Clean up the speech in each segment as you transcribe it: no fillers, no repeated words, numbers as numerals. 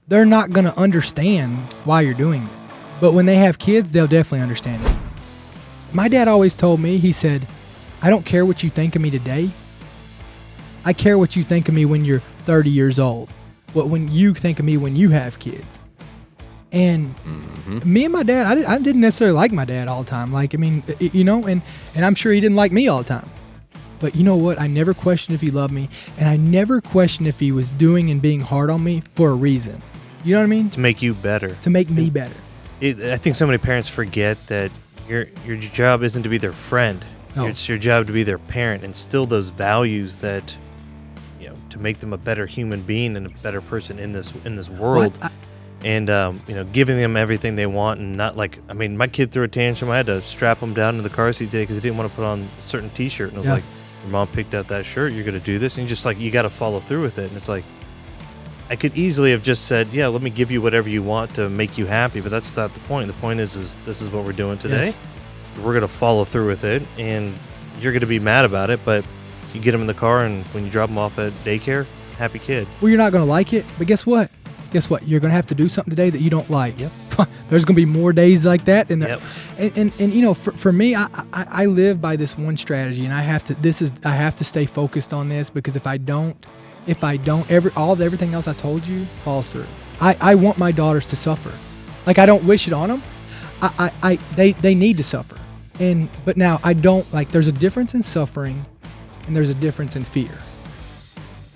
they're not going to understand why you're doing this. But when they have kids, they'll definitely understand it. My dad always told me, he said, I don't care what you think of me today. I care what you think of me when you're 30 years old. But when you think of me when you have kids. And me and my dad, I didn't necessarily like my dad all the time. Like, I mean, you know, and I'm sure he didn't like me all the time. But you know what? I never questioned if he loved me. And I never questioned if he was doing and being hard on me for a reason. You know what I mean? To make you better. To make me better. I think so many parents forget that your job isn't to be their friend. No. It's your job to be their parent, instill those values that, you know, to make them a better human being and a better person in this world. And you know, giving them everything they want, and not like, I mean, my kid threw a tantrum. I had to strap him down in the car seat today because he didn't want to put on a certain T-shirt, and I was like, your mom picked out that shirt. You're gonna do this, and just like, you got to follow through with it. And it's like, I could easily have just said, yeah, let me give you whatever you want to make you happy, but that's not the point. The point is this is what we're doing today. Yes. We're going to follow through with it, and you're going to be mad about it, but you get them in the car, and when you drop them off at daycare, happy kid. Well, you're not going to like it, but guess what? You're going to have to do something today that you don't like. Yep. There's going to be more days like that. Yep. And you know, for me, I live by this one strategy, and I have to stay focused on this, because if I don't, everything else I told you falls through. I want my daughters to suffer. Like, I don't wish it on them. They need to suffer. But now I don't, like, there's a difference in suffering and there's a difference in fear.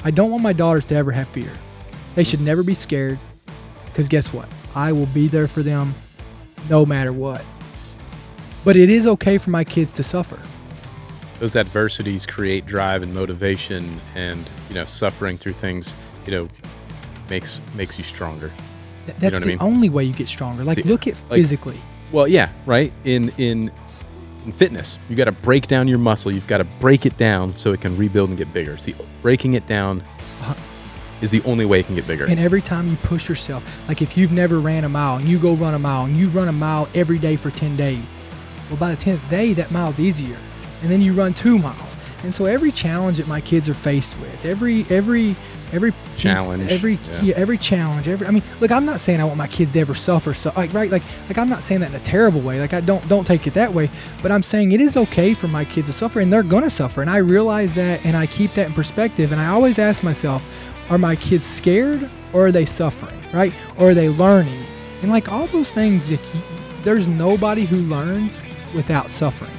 I don't want my daughters to ever have fear. They should never be scared, because guess what? I will be there for them no matter what. But it is okay for my kids to suffer. Those adversities create drive and motivation, and, you know, suffering through things, you know, makes you stronger. That's you know what the I mean? only way you get stronger. Like, look at physically. Well, yeah, right. In fitness, you got to break down your muscle. You've got to break it down so it can rebuild and get bigger. See, breaking it down is the only way it can get bigger. And every time you push yourself, like if you've never ran a mile and you go run a mile and you run a mile every day for 10 days, well, by the 10th day, that mile's easier. And then you run 2 miles. And so every challenge that my kids are faced with, every challenge, every challenge, I mean, look, I'm not saying I want my kids to ever suffer, so like, right, like I'm not saying that in a terrible way. Like, I don't take it that way, but I'm saying it is okay for my kids to suffer, and they're gonna suffer, and I realize that, and I keep that in perspective, and I always ask myself, are my kids scared, or are they suffering, right? Or are they learning? And like all those things, there's nobody who learns without suffering.